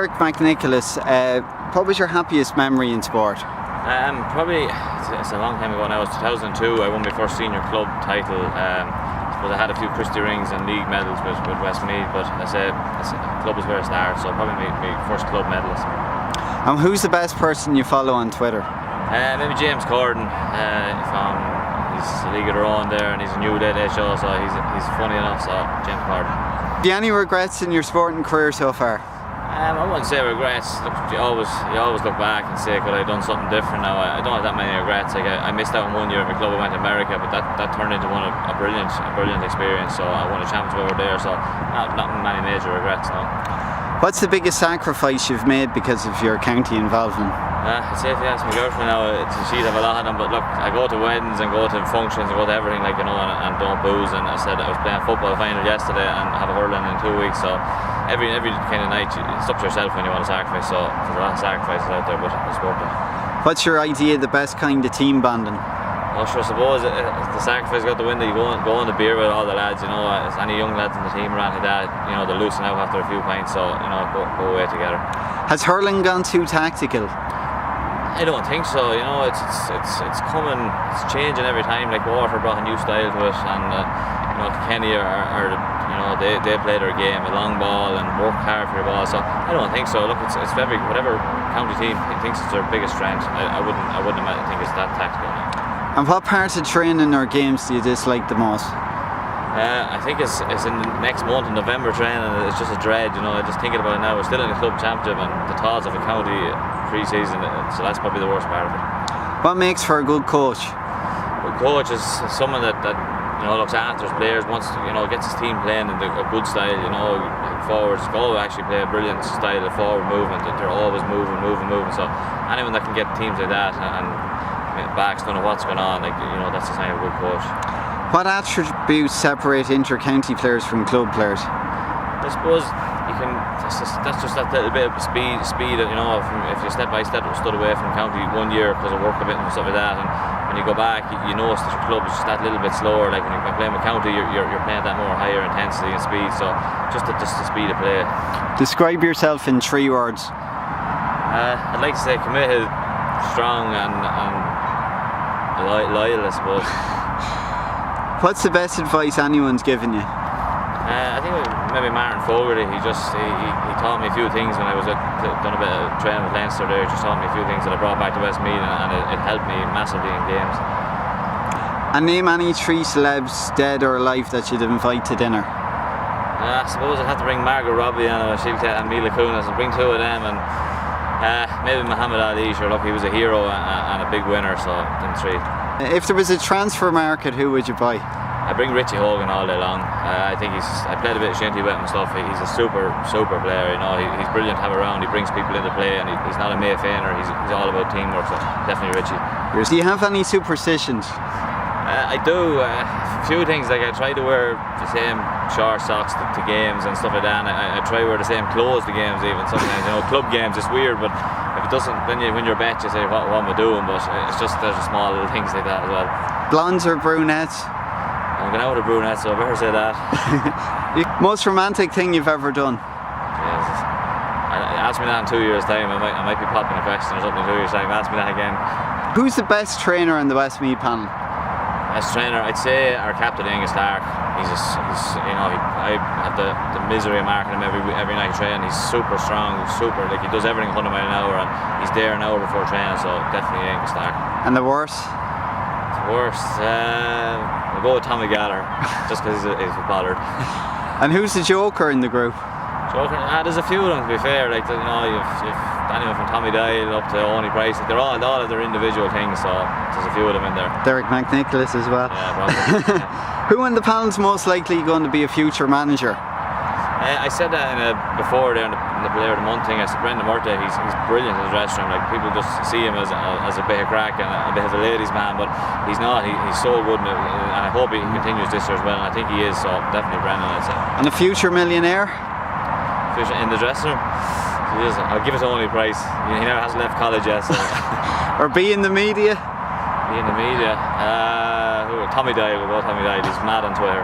McNicholas, what was your happiest memory in sport? Probably, it's a long time ago now, it was 2002, I won my first senior club title. I suppose I had a few Christie rings and league medals with Westmeath, but as a club is where I started, so probably my first club medalist. And who's the best person you follow on Twitter? Maybe James Corden. He's a league of their own there, and he's a new day show, so he's funny enough, so James Corden. Do you have any regrets in your sporting career so far? I wouldn't say regrets. Look, you always look back and say, could I have done something different now? I don't have that many regrets. Like I missed out on 1 year of my club. I went to America, but that turned into a brilliant experience. So I won a championship over there. So not many major regrets now. What's the biggest sacrifice you've made because of your county involvement? I'd say if you ask my girlfriend now, she'd have a lot of them. But look, I go to weddings and go to functions and go to everything, like, you know, and don't booze. And I said I was playing football final yesterday and have a hurling in 2 weeks. So every kind of night, it's up to yourself when you want to sacrifice. So there's a lot of sacrifices out there, but it's worth it. What's your idea of the best kind of team bonding? Well, sure, I suppose the sacrifice got the window. You go on the beer with all the lads, you know. Any young lads in the team around like that, you know, they loosen out after a few pints, so, you know, go away together. Has hurling gone too tactical? I don't think so. You know, it's coming, it's changing every time. Like Waterford brought a new style to it, and you know, Kenny are you know, they play their game, a long ball and work hard for your ball. So I don't think so. Look, it's whatever county team thinks it's their biggest strength. I wouldn't think it's that tactical now. And what parts of training or games do you dislike the most? I think it's in the next month in November training. It's just a dread, you know. Just thinking about it now. We're still in the club championship and the thoughts of a county pre-season, so that's probably the worst part of it. What makes for a good coach? A coach is someone that you know, looks after his players, wants to, you know, gets his team playing in a good style. You know, forwards go actually play a brilliant style of forward movement. They're always moving. So anyone that can get teams like that and backs don't know what's going on, like, you know, that's the sign of a good coach. What attributes separate inter-county players from club players? I suppose you can. That's just that little bit of speed. You know, if you step by step stood away from county 1 year because of work a bit and stuff like that, and when you go back, you notice that your club is just that little bit slower. Like when you're playing with county, you're playing that more higher intensity and speed. So just the speed of play. Describe yourself in 3 words. I'd like to say committed, strong, and loyal, I suppose. What's the best advice anyone's given you? I think maybe Martin Fogarty. He taught me a few things when I was done a bit of training with Leinster there. He just taught me a few things that I brought back to Westmeath, and it helped me massively in games. And name any 3 celebs, dead or alive, that you'd invite to dinner. I suppose I'd have to bring Margot Robbie and Mila Kunis. I'd bring 2 of them, and maybe Muhammad Ali. Sure, look, he was a hero and a big winner, so them 3. If there was a transfer market, who would you buy? I bring Richie Hogan all day long. I think I played a bit of shinty with him and stuff. He's a super player, you know. He's brilliant to have around. He brings people into play, and he's not a May Feiner. He's all about teamwork, so definitely Richie. Do you have any superstitions? I do. A few things, like I try to wear the same short socks to games and stuff like that, and I try to wear the same clothes to games even sometimes. You know, club games, it's weird, but if it doesn't, then when you're bet, you say, what am I doing? But it's just, there's small little things like that as well. Blondes or brunettes? I'm going out with a brunette, so I better say that. Most romantic thing you've ever done? Yes. Ask me that in 2 years' time. I might be popping a question or something in 2 years' time. Ask me that again. Who's the best trainer in the Westmeath panel? Best trainer, I'd say our captain Angus Stark. He's you know, I have the misery of marking him every night training. He's super strong, like he does everything 100 miles an hour, and he's there an hour before training. So definitely Angus Stark. And the worst? We'll go with Tommy Gallagher, just because he's bothered. And who's the joker in the group? Joker? There's a few of them, to be fair. Like, you know, you've anyone from Tommy Dial up to Owney Price. They're all of their individual things, so there's a few of them in there. Derek McNicholas as well. Yeah, probably. Who in the panel's most likely going to be a future manager? I said that before there in the Player of the Month thing. I said Brendan Murtagh, he's brilliant in the dressing room. Like, people just see him as a bit of crack and a bit of a ladies' man, but he's not. He's so good, and I hope he continues this year as well. And I think he is. So definitely Brendan, I'd say. And a future millionaire? Future in the dressing room? I'll give it to Owney Price. He never hasn't left college yet. So. Or be in the media? Be in the media. Tommy Dial. We'll go Tommy Dial. He's mad on Twitter.